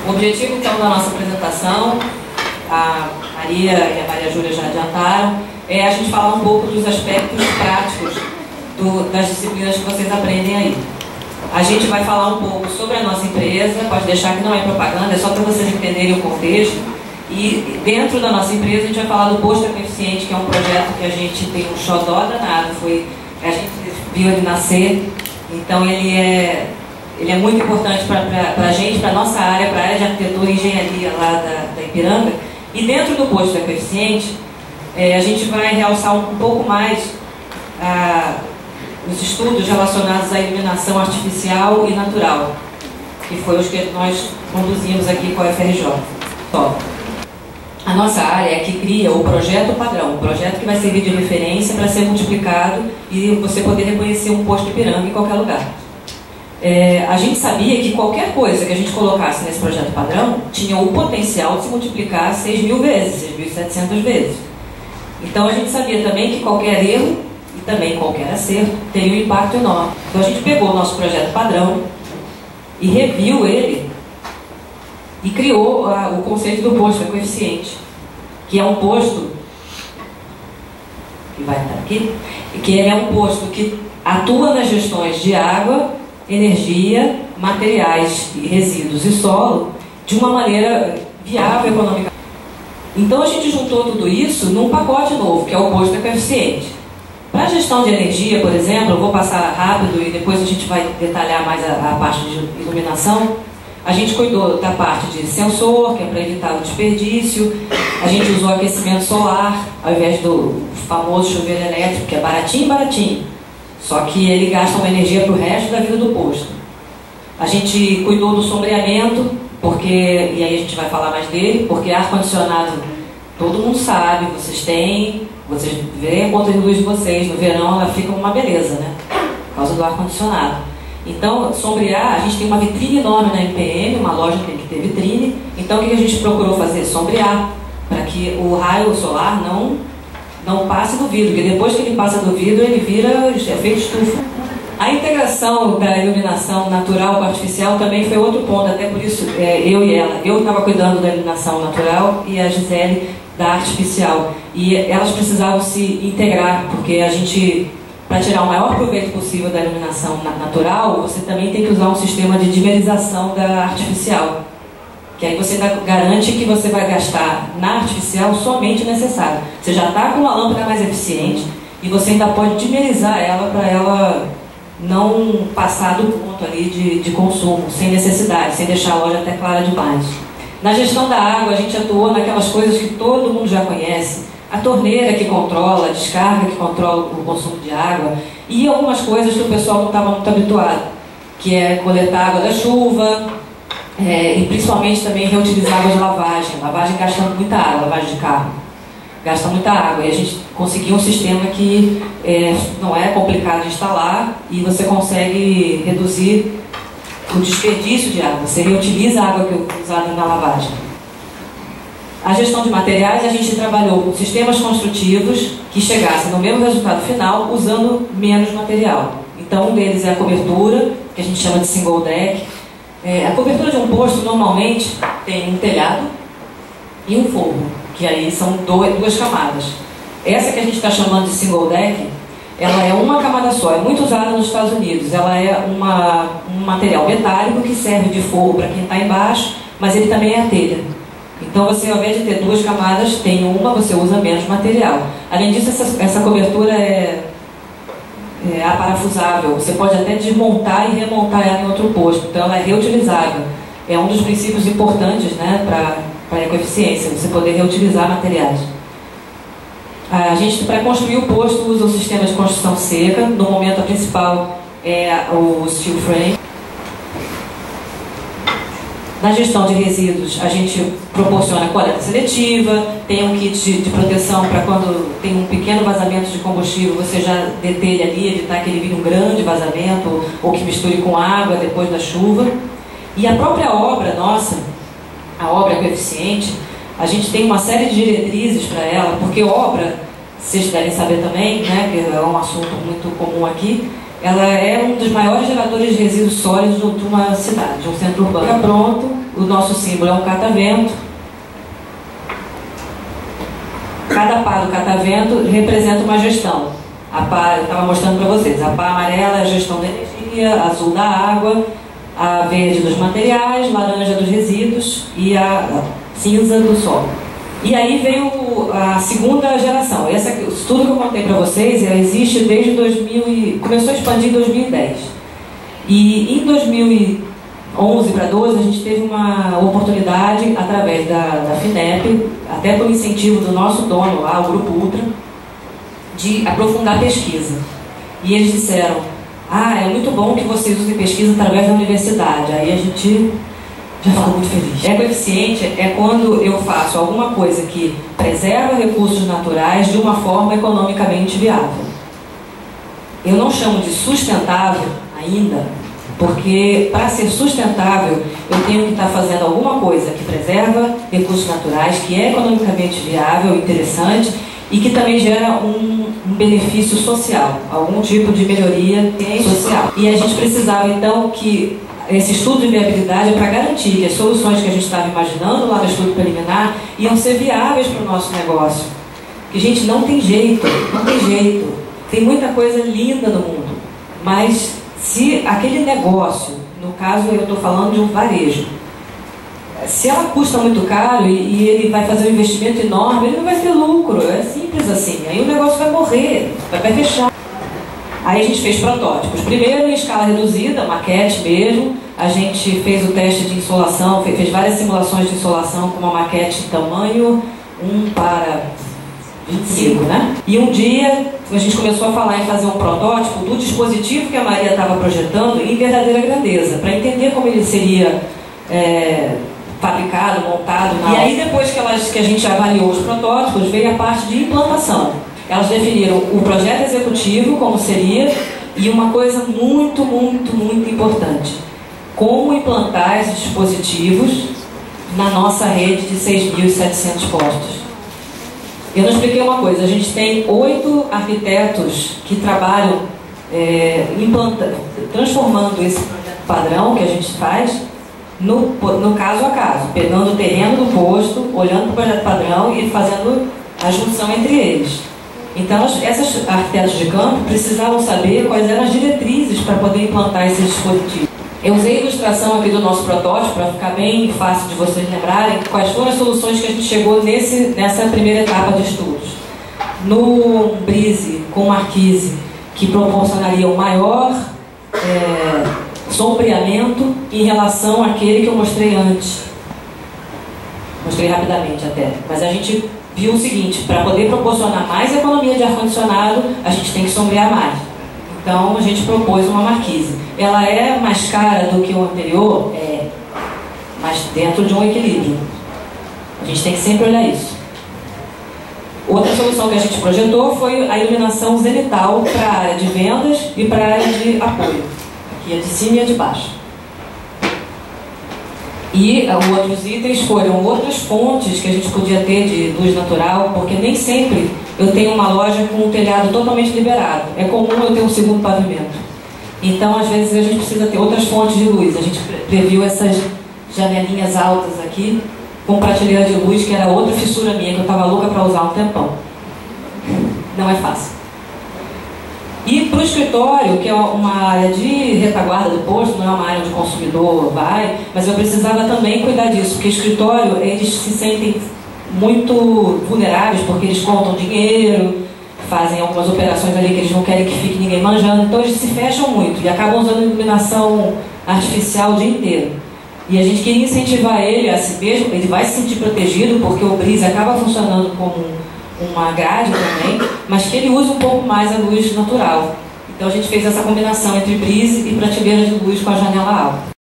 O objetivo, então, da nossa apresentação, a Maria e a Maria Júlia já adiantaram, é a gente falar um pouco dos aspectos práticos das disciplinas que vocês aprendem aí. A gente vai falar um pouco sobre a nossa empresa, pode deixar que não é propaganda, é só para vocês entenderem o contexto. E dentro da nossa empresa a gente vai falar do Posto Ecoeficiente, que é um projeto que a gente tem um xodó danado, a gente viu ele nascer, então ele é muito importante para a gente, para a nossa área, para a área de arquitetura e engenharia lá da Ipiranga. E dentro do Posto Ecoeficiente, a gente vai realçar um pouco mais os estudos relacionados à iluminação artificial e natural, que foi os que nós conduzimos aqui com a UFRJ. A nossa área é que cria o projeto padrão, o projeto que vai servir de referência para ser multiplicado e você poder reconhecer um posto Ipiranga em qualquer lugar. A gente sabia que qualquer coisa que a gente colocasse nesse projeto padrão tinha o potencial de se multiplicar 6.000 vezes, 6.700 vezes. Então a gente sabia também que qualquer erro e também qualquer acerto teria um impacto enorme. Então a gente pegou o nosso projeto padrão e reviu ele e criou o conceito do posto ecoeficiente, que é um posto que vai estar aqui, que é um posto que atua nas gestões de água, energia, materiais e resíduos e solo de uma maneira viável economicamente. Então a gente juntou tudo isso num pacote novo, que é o posto ecoeficiente. Para a gestão de energia, por exemplo, eu vou passar rápido e depois a gente vai detalhar mais a parte de iluminação. A gente cuidou da parte de sensor, que é para evitar o desperdício. A gente usou aquecimento solar, ao invés do famoso chuveiro elétrico, que é baratinho, baratinho. Só que ele gasta uma energia para o resto da vida do posto. A gente cuidou do sombreamento, e aí a gente vai falar mais dele, porque ar-condicionado, todo mundo sabe, vocês veem a conta de luz de vocês, no verão ela fica uma beleza, né? Por causa do ar-condicionado. Então, sombrear, a gente tem uma vitrine enorme na MPM, uma loja tem que ter vitrine. Então, o que a gente procurou fazer? Sombrear, para que o raio solar não passe do vidro, porque depois que ele passa do vidro, ele vira efeito estufa. A integração da iluminação natural com artificial também foi outro ponto, até por isso eu e ela. Eu estava cuidando da iluminação natural e a Gisele da artificial. E elas precisavam se integrar, porque a gente, para tirar o maior proveito possível da iluminação natural, você também tem que usar um sistema de dimerização da artificial. Que aí você garante que você vai gastar na artificial somente o necessário. Você já está com uma lâmpada mais eficiente e você ainda pode dimerizar ela para ela não passar do ponto ali de consumo, sem necessidade, sem deixar a loja até clara demais. Na gestão da água, a gente atuou naquelas coisas que todo mundo já conhece. A torneira que controla, a descarga que controla o consumo de água e algumas coisas que o pessoal não estava muito habituado, que é coletar água da chuva e principalmente também reutilizar água de lavagem. Lavagem gasta muita água, lavagem de carro gasta muita água e a gente conseguiu um sistema que não é complicado de instalar e você consegue reduzir o desperdício de água, você reutiliza a água que é usada na lavagem. A gestão de materiais, a gente trabalhou com sistemas construtivos que chegassem no mesmo resultado final usando menos material. Então, um deles é a cobertura, que a gente chama de single deck. A cobertura de um posto, normalmente, tem um telhado e um forro, que aí são duas camadas. Essa que a gente está chamando de single deck, ela é uma camada só, é muito usada nos Estados Unidos. Ela é um material metálico que serve de forro para quem está embaixo, mas ele também é a telha. Então você, ao invés de ter duas camadas, tem uma, você usa menos material. Além disso, essa cobertura é aparafusável. Você pode até desmontar e remontar ela em outro posto. Então ela é reutilizável. É um dos princípios importantes, né, para a ecoeficiência, você poder reutilizar materiais. A gente, para construir o posto, usa o sistema de construção seca. No momento, a principal é o steel frame. Na gestão de resíduos, a gente proporciona coleta seletiva, tem um kit de proteção para quando tem um pequeno vazamento de combustível, você já deter ele ali, evitar que ele vire um grande vazamento ou que misture com água depois da chuva. E a própria obra nossa, a obra ecoeficiente, a gente tem uma série de diretrizes para ela, porque obra, vocês devem saber também, né, que é um assunto muito comum aqui, ela é um dos maiores geradores de resíduos sólidos de uma cidade, de um centro urbano. Fica pronto o nosso símbolo é um catavento. Cada pá do catavento representa uma gestão. A pá, eu estava mostrando para vocês, a pá amarela é a gestão da energia, a azul da água, a verde dos materiais, laranja dos resíduos e a cinza do solo. E aí veio a segunda geração. Esse estudo que eu contei para vocês, ela existe desde 2000 começou a expandir em 2010. E em 2011 para 2012 a gente teve uma oportunidade, através da FINEP, até por incentivo do nosso dono lá, o Grupo Ultra, de aprofundar a pesquisa. E eles disseram: ah, é muito bom que vocês usem pesquisa através da universidade. Aí a gente já ficou muito feliz. Ecoeficiente é quando eu faço alguma coisa que preserva recursos naturais de uma forma economicamente viável. Eu não chamo de sustentável ainda, porque para ser sustentável eu tenho que estar fazendo alguma coisa que preserva recursos naturais, que é economicamente viável, interessante e que também gera um benefício social, algum tipo de melhoria social. E a gente precisava então que esse estudo de viabilidade é para garantir que as soluções que a gente estava imaginando lá no estudo preliminar iam ser viáveis para o nosso negócio. Que, gente, não tem jeito, não tem jeito. Tem muita coisa linda no mundo, mas se aquele negócio, no caso eu estou falando de um varejo, se ela custa muito caro e ele vai fazer um investimento enorme, ele não vai ter lucro, é simples assim. Aí o negócio vai morrer, vai fechar. Aí a gente fez protótipos. Primeiro em escala reduzida, maquete mesmo. A gente fez o teste de insolação, fez várias simulações de insolação com uma maquete em tamanho 1:25, né? E um dia a gente começou a falar em fazer um protótipo do dispositivo que a Maria estava projetando em verdadeira grandeza, para entender como ele seria fabricado, montado. E aí depois que a gente avaliou os protótipos, veio a parte de implantação. Elas definiram o projeto executivo, como seria, e uma coisa muito, muito, muito importante: como implantar esses dispositivos na nossa rede de 6.700 postos. Eu não expliquei uma coisa: a gente tem 8 arquitetos que trabalham transformando esse projeto padrão que a gente faz no caso a caso, pegando o terreno do posto, olhando para o projeto padrão e fazendo a junção entre eles. Então, esses arquitetos de campo precisavam saber quais eram as diretrizes para poder implantar esses dispositivos. Eu usei a ilustração aqui do nosso protótipo para ficar bem fácil de vocês lembrarem quais foram as soluções que a gente chegou nessa primeira etapa de estudos. No brise com marquise, que proporcionaria um maior sombreamento em relação àquele que eu mostrei antes. Mostrei rapidamente até, mas a gente viu o seguinte: para poder proporcionar mais economia de ar-condicionado, a gente tem que sombrear mais. Então a gente propôs uma marquise. Ela é mais cara do que o anterior, mas dentro de um equilíbrio. A gente tem que sempre olhar isso. Outra solução que a gente projetou foi a iluminação zenital para a área de vendas e para a área de apoio. Aqui a de cima e a de baixo. E outros itens foram outras fontes que a gente podia ter de luz natural, porque nem sempre eu tenho uma loja com um telhado totalmente liberado. É comum eu ter um segundo pavimento. Então, às vezes, a gente precisa ter outras fontes de luz. A gente previu essas janelinhas altas aqui, com prateleira de luz, que era outra fissura minha, que eu estava louca para usar há um tempão. Não é fácil. E para o escritório, que é uma área de retaguarda do posto, não é uma área onde o consumidor vai, mas eu precisava também cuidar disso, porque escritório, eles se sentem muito vulneráveis, porque eles contam dinheiro, fazem algumas operações ali que eles não querem que fique ninguém manjando, então eles se fecham muito e acabam usando iluminação artificial o dia inteiro. E a gente queria incentivar ele a si mesmo, ele vai se sentir protegido, porque o brise acaba funcionando como uma grade também, mas que ele use um pouco mais a luz natural. Então a gente fez essa combinação entre brise e prateleira de luz com a janela alta.